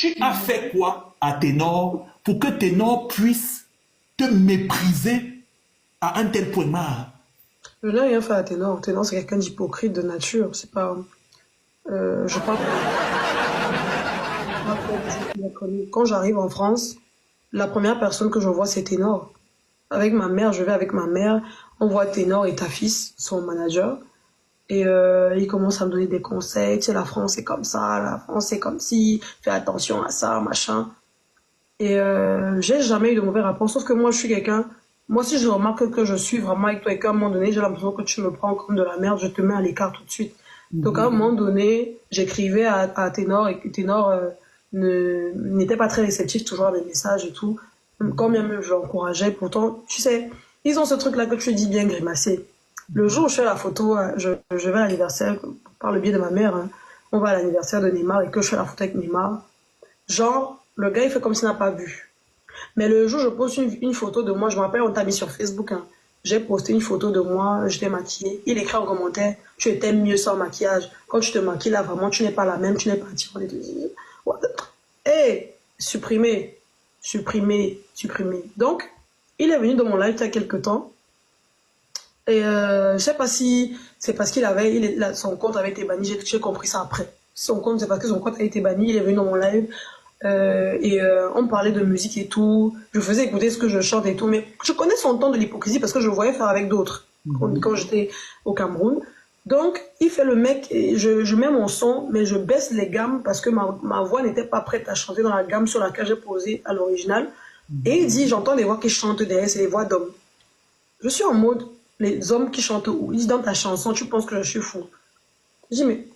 Tu as fait quoi à Ténor pour que Ténor puisse te mépriser à un tel point, Ma? Je n'ai rien fait à Ténor. Ténor, c'est quelqu'un d'hypocrite de nature. C'est pas. Je parle. Quand j'arrive en France, la première personne que je vois, c'est Ténor. Avec ma mère, je vais avec ma mère. On voit Ténor et ta fils, son manager. Et il commence à me donner des conseils. Tu sais, la France est comme ça, la France est comme ci, fais attention à ça, machin. Et j'ai jamais eu de mauvais rapport. Sauf que moi, je suis quelqu'un. Moi, si je remarque que je suis vraiment avec toi et qu'à un moment donné, j'ai l'impression que tu me prends comme de la merde, je te mets à l'écart tout de suite. Donc, à un moment donné, j'écrivais à Ténor et Ténor n'était pas très réceptif toujours à mes messages et tout. Quand même, je l'encourageais. Pourtant, tu sais, ils ont ce truc-là que tu dis bien grimacer. Le jour où je fais la photo, je vais à l'anniversaire, par le biais de ma mère, hein, on va à l'anniversaire de Neymar et que je fais la photo avec Neymar. Genre, le gars, il fait comme s'il n'a pas vu. Mais le jour où je poste une photo de moi, je me rappelle, on t'a mis sur Facebook, hein, j'ai posté une photo de moi, j'étais maquillée. Il écrit en commentaire, tu étais mieux sans maquillage. Quand tu te maquilles là, vraiment, tu n'es pas la même, tu n'es pas attirante. Hé, supprimé, supprimé, supprimé. Donc, il est venu dans mon live il y a quelques temps. Et je sais pas si c'est parce qu'il avait, son compte avait été banni, j'ai compris ça après. Son compte, c'est parce que son compte a été banni, il est venu dans mon live. On parlait de musique et tout. Je faisais écouter ce que je chante et tout. Mais je connais son temps de l'hypocrisie parce que je le voyais faire avec d'autres quand j'étais au Cameroun. Donc, il fait le mec, et je mets mon son, mais je baisse les gammes parce que ma voix n'était pas prête à chanter dans la gamme sur laquelle j'ai posé à l'original. Et il dit, j'entends des voix qui chantent derrière, c'est des voix d'hommes. Je suis en mode, les hommes qui chantent où? Il dit, dans ta chanson, tu penses que je suis fou. Je dis, mais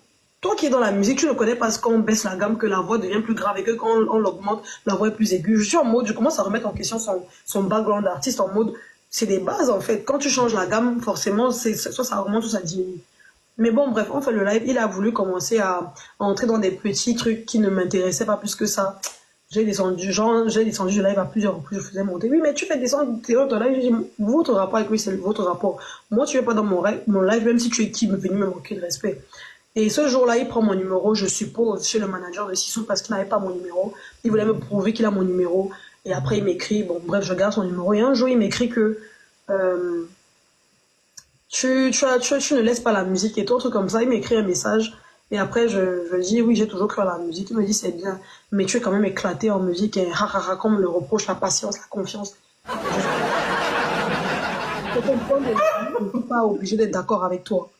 toi qui es dans la musique, tu ne connais pas ce qu'on baisse la gamme, que la voix devient plus grave et que quand on l'augmente, la voix est plus aiguë. Je suis en mode, je commence à remettre en question son background d'artiste en mode, c'est des bases en fait. Quand tu changes la gamme, forcément, soit ça augmente, soit ça diminue. Mais bon, bref, on fait le live. Il a voulu commencer à entrer dans des petits trucs qui ne m'intéressaient pas plus que ça. J'ai descendu du live à plusieurs reprises, je faisais monter. Oui, mais tu fais descendre ton live. J'ai dit, votre rapport avec lui, c'est votre rapport. Moi, tu es pas dans mon live, même si tu es qui me venu me manquer de respect. Et ce jour-là, il prend mon numéro, je suppose, chez le manager de Sissou parce qu'il n'avait pas mon numéro. Il voulait me prouver qu'il a mon numéro. Et après, il m'écrit, bon, bref, je garde son numéro. Et un jour, il m'écrit que tu ne laisses pas la musique et tout, truc comme ça. Il m'écrit un message. Et après, je dis, oui, j'ai toujours cru à la musique. Il me dit, c'est bien, mais tu es quand même éclaté en musique. Et comme me le reproche, la patience, la confiance. Je comprends, je ne suis pas obligé d'être d'accord avec toi.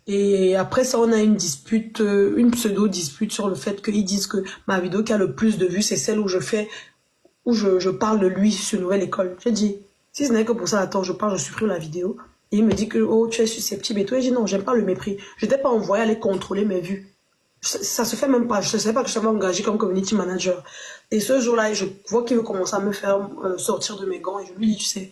Et après ça, on a une dispute, une pseudo-dispute sur le fait qu'ils disent que ma vidéo qui a le plus de vues, c'est celle où je parle de lui sur Nouvelle École. J'ai dit, si ce n'est que pour ça, attends, je supprime la vidéo. Et il me dit que, oh, tu es susceptible et tout. Et j'ai dit, non, j'aime pas le mépris. Je n'étais pas envoyé aller contrôler mes vues. Ça se fait même pas. Je ne savais pas que je m'avais engagé comme community manager. Et ce jour-là, je vois qu'il veut commencer à me faire sortir de mes gants. Et je lui dis, tu sais,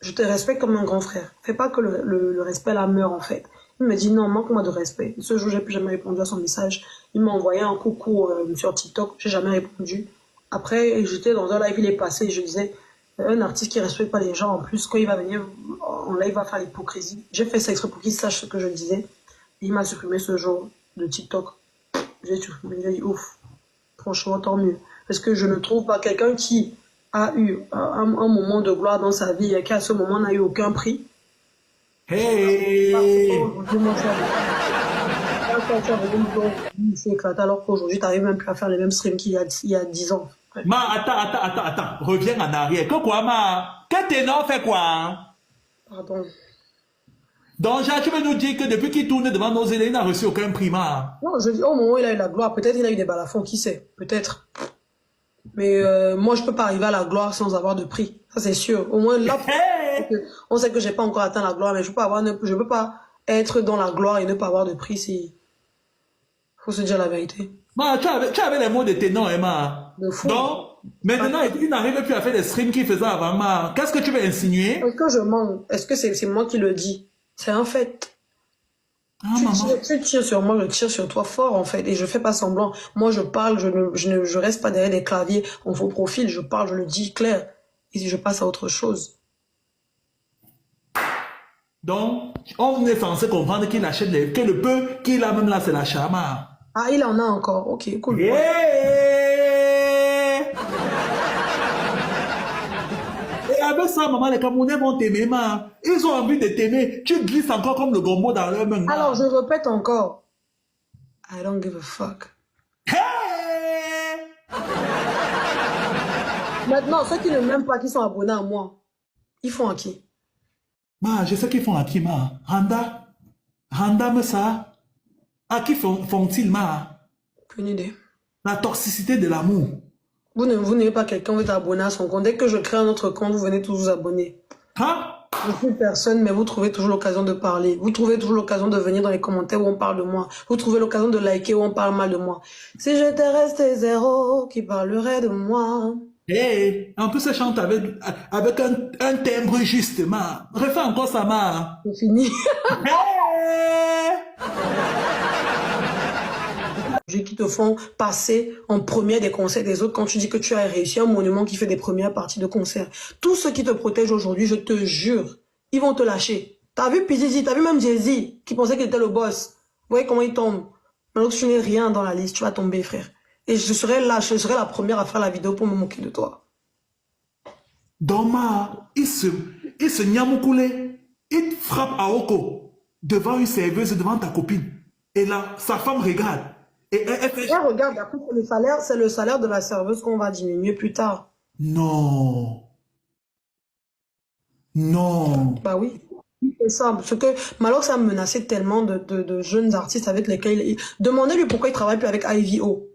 je te respecte comme un grand frère. Fais pas que le respect là meurt en fait. Il me dit non, manque-moi de respect. Ce jour, j'ai plus jamais répondu à son message. Il m'a envoyé un coucou sur TikTok. J'ai jamais répondu. Après, j'étais dans un live, il est passé. Je disais, un artiste qui respecte pas les gens, en plus, quand il va venir en live, il va faire l'hypocrisie. J'ai fait ça exprès pour qu'il sache ce que je disais. Et il m'a supprimé ce jour de TikTok. J'ai supprimé. J'ai dit ouf. Franchement, tant mieux. Parce que je ne trouve pas quelqu'un qui a eu un moment de gloire dans sa vie et qui à ce moment n'a eu aucun prix. Hey! C'est éclaté alors qu'aujourd'hui, tu n'arrives même plus à faire les mêmes streams qu'il y a 10 ans. Ma, attends. Reviens en arrière. Que quoi, Ma? Que Ténor fait quoi? Pardon. Donc, tu veux nous dire que depuis qu'il tourne devant nos élèves, il n'a reçu aucun prix, Ma? Non, je dis, au moment où il a eu la gloire, peut-être il a eu des balafons, qui sait? Peut-être. Mais moi, je peux pas arriver à la gloire sans avoir de prix. Ça, c'est sûr. Au moins, là, on sait que j'ai pas encore atteint la gloire, mais je peux pas être dans la gloire et ne pas avoir de prix si... Faut se dire la vérité. Ma, tu avais les mots de Ténor, hein, Ma. De fou. Donc, maintenant, il n'arrive plus à faire les streams qu'il faisait avant, Ma. Qu'est-ce que tu veux insinuer? Est-ce que je mens? Est-ce que c'est moi qui le dis? C'est un fait. Ah, maman. Tu tires sur moi, je tire sur toi fort en fait, et je fais pas semblant. Moi je parle, je reste pas derrière des claviers en faux profil, je parle, je le dis clair, et je passe à autre chose. Donc, on est censé comprendre qu'il achète que le peu qu'il a même là, c'est la chama. Ah, il en a encore, ok, cool. Yeah! ça, maman, les Camerounais vont t'aimer, ma. Ils ont envie de t'aimer. Tu glisses encore comme le gombo dans leur main. Alors, je répète encore. I don't give a fuck. Hey! Maintenant, ceux qui ne m'aiment pas, qui sont abonnés à moi, ils font à qui? Ma, je sais qu'ils font à qui, ma. Randa me ça. À qui font-ils, ma? Aucune idée. La toxicité de l'amour. Vous n'avez pas quelqu'un, vous êtes abonné à son compte. Dès que je crée un autre compte, vous venez tous vous abonner. Hein? Je suis personne, mais vous trouvez toujours l'occasion de parler. Vous trouvez toujours l'occasion de venir dans les commentaires où on parle de moi. Vous trouvez l'occasion de liker où on parle mal de moi. Si j'étais resté zéro, qui parlerait de moi? Eh, en plus, elle chante avec un timbre juste, ma. Refais encore ça, ma. C'est fini. Hey! Qui te font passer en première des concerts des autres quand tu dis que tu as réussi un monument qui fait des premières parties de concert. Tous ceux qui te protègent aujourd'hui, je te jure, ils vont te lâcher. T'as vu P.J.Z, t'as vu même Jay-Z qui pensait qu'il était le boss. Vous voyez comment il tombe. Maintenant que tu n'es rien dans la liste, tu vas tomber, frère. Et je serai là, je serai la première à faire la vidéo pour me moquer de toi. Doma, il se nyamoukoulé. Il frappe à Oko devant une serveuse, devant ta copine. Et là, sa femme regarde. Et elle fait... Et regarde, après, c'est le salaire de la serveuse qu'on va diminuer plus tard. Non. Non. Bah oui. C'est ça, parce que Malox a menacé tellement de jeunes artistes avec lesquels demandez-lui pourquoi il travaille plus avec IVO.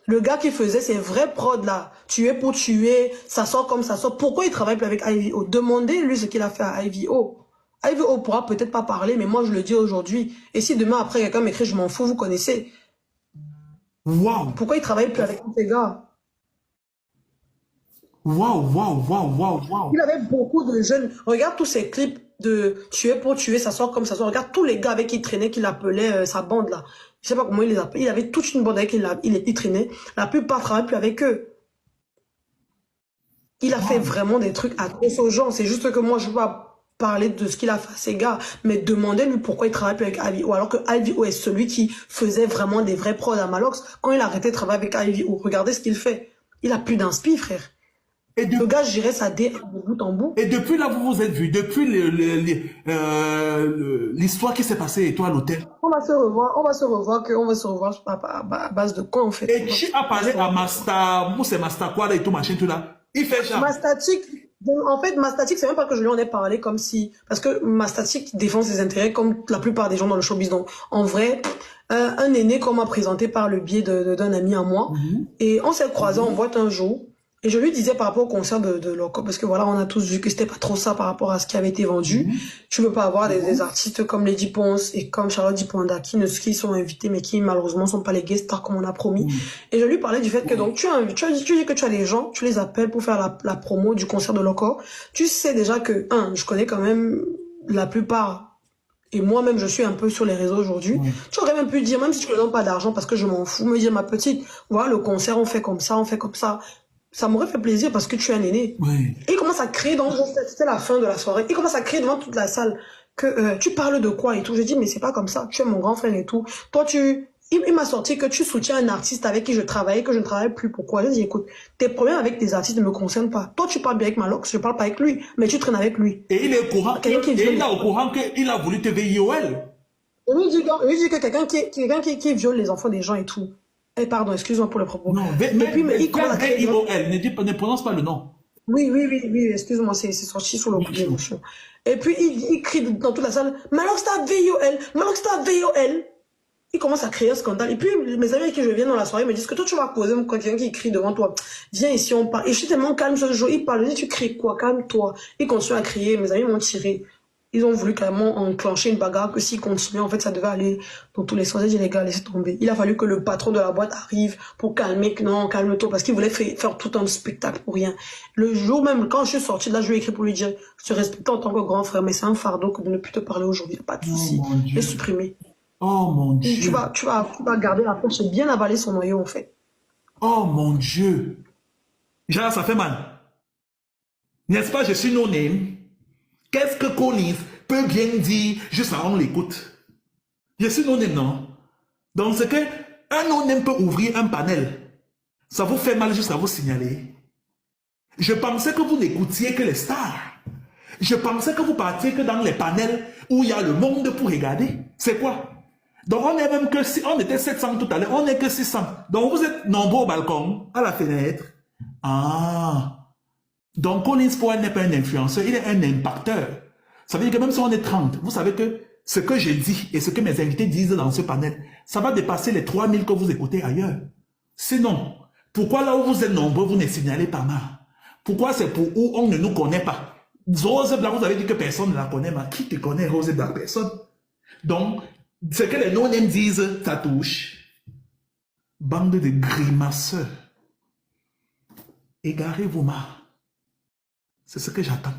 Le gars qui faisait ses vrais prods là, tuer pour tuer, ça sort comme ça sort. Pourquoi il travaille plus avec IVO? Demandez-lui ce qu'il a fait à IVO. IVO pourra peut-être pas parler, mais moi je le dis aujourd'hui. Et si demain après quelqu'un m'écrit, je m'en fous, vous connaissez. Waouh. Pourquoi il travaille plus avec ces gars? Waouh, waouh, waouh, waouh, waouh. Il avait beaucoup de jeunes. Regarde tous ces clips de tuer pour tuer, ça sort comme ça sort. Regarde tous les gars avec qui il traînait, qu'il appelait sa bande là. Je sais pas comment il les appelait. Il avait toute une bande avec qui il traînait. La plupart ne travaillent plus avec eux. Il a fait vraiment des trucs atroces aux gens. C'est juste que moi, je ne veux pas parler de ce qu'il a fait à ces gars, mais demandez-lui pourquoi il travaille plus avec IVO, alors que IVO est celui qui faisait vraiment des vrais prods à Malox. Quand il a arrêté de travailler avec IVO, regardez ce qu'il fait. Il a plus d'inspi, frère. Le gars gérait sa dé de bout en bout. Et depuis là, vous vous êtes vus, depuis l'histoire qui s'est passée et toi à l'hôtel. On va se revoir à base de quoi, en fait. Et tu as parlé à Masta, c'est Masta quoi et tout machin, tout là. Il fait genre. Mastatic, en fait, Mastatic, c'est même pas que je lui en ai parlé comme si, parce que Mastatic défend ses intérêts comme la plupart des gens dans le showbiz. Donc, en vrai, un aîné qu'on m'a présenté par le biais d'un ami à moi, et on s'est croisés en boîte un jour. Et je lui disais par rapport au concert de Loco, parce que voilà, on a tous vu que c'était pas trop ça par rapport à ce qui avait été vendu. Tu veux pas avoir des artistes comme Lady Ponce et comme Charlotte Dipanda qui sont invités, mais qui malheureusement sont pas les guest stars comme on a promis. Et je lui parlais du fait que donc tu dis que tu as des gens, tu les appelles pour faire la promo du concert de Loco. Tu sais déjà que, je connais quand même la plupart. Et moi-même, je suis un peu sur les réseaux aujourd'hui. Tu aurais même pu dire, même si tu ne me donnes pas d'argent, parce que je m'en fous, me dire, ma petite, voilà, le concert, on fait comme ça, on fait comme ça. Ça m'aurait fait plaisir parce que tu es un aîné. Oui. Et il commence à crier c'était la fin de la soirée. Il commence à crier devant toute la salle que tu parles de quoi et tout. Je dis, mais c'est pas comme ça. Tu es mon grand frère et tout. Toi, il m'a sorti que tu soutiens un artiste avec qui je travaillais, que je ne travaille plus. Pourquoi? Je dis, écoute, tes problèmes avec tes artistes ne me concernent pas. Toi, tu parles bien avec Malox, je parle pas avec lui, mais tu traînes avec lui. Et il est au courant, il est au courant qu'il a voulu te VIOL. Je lui dis que quelqu'un qui viole les enfants des gens et tout. Eh, pardon, excuse-moi pour le propos. Non, mais il commence à crier. Ne prononce pas le nom. Oui, excuse-moi, c'est sorti sous le coup d'émotion. Et puis, il crie dans toute la salle, Malox t'as VOL, Malox t'as VOL. Il commence à créer un scandale. Et puis, mes amis avec qui je viens dans la soirée me disent que toi, tu vas poser quelqu'un qui crie devant toi. Viens ici, on parle. Et je suis tellement calme ce jour. Il parle, je dis, tu cries quoi? Calme-toi. Il continue à crier. Mes amis m'ont tiré. Ils ont voulu carrément enclencher une bagarre que s'ils continuaient, en fait, ça devait aller dans tous les sens. J'ai dit, les gars, laissez tomber. Il a fallu que le patron de la boîte arrive pour calmer, que non, calme-toi, parce qu'il voulait faire tout un spectacle pour rien. Le jour même, quand je suis sortie de là, je lui ai écrit pour lui dire, je te respecte en tant que grand frère, mais c'est un fardeau que de ne plus te parler aujourd'hui. Pas de souci. Je l'ai supprimé. Oh mon Dieu. Et tu vas garder la poche et bien avaler son noyau, en fait. Oh mon Dieu. Genre, ça fait mal. N'est-ce pas, je suis no-name. Qu'est-ce que Collins peut bien dire juste avant on l'écoute? Je suis no-name, non? Donc, c'est que un no-name peut ouvrir un panel. Ça vous fait mal juste à vous signaler. Je pensais que vous n'écoutiez que les stars. Je pensais que vous partiez que dans les panels où il y a le monde pour regarder. C'est quoi? Donc on est même que si on était 700 tout à l'heure, on n'est que 600. Donc vous êtes nombreux au balcon, à la fenêtre. Ah. Donc Collins Powell n'est pas un influenceur, il est un impacteur. Ça veut dire que même si on est 30, vous savez que ce que je dis et ce que mes invités disent dans ce panel, ça va dépasser les 3000 que vous écoutez ailleurs. Sinon, pourquoi là où vous êtes nombreux, vous ne signalez pas mal? Pourquoi c'est pour où on ne nous connaît pas? Rose Black, vous avez dit que personne ne la connaît, mais qui te connaît, Rose Black? Personne. Donc, ce que les no-names disent, ça touche. Bande de grimaceurs. Égarez-vous, ma. C'est ce que j'attends.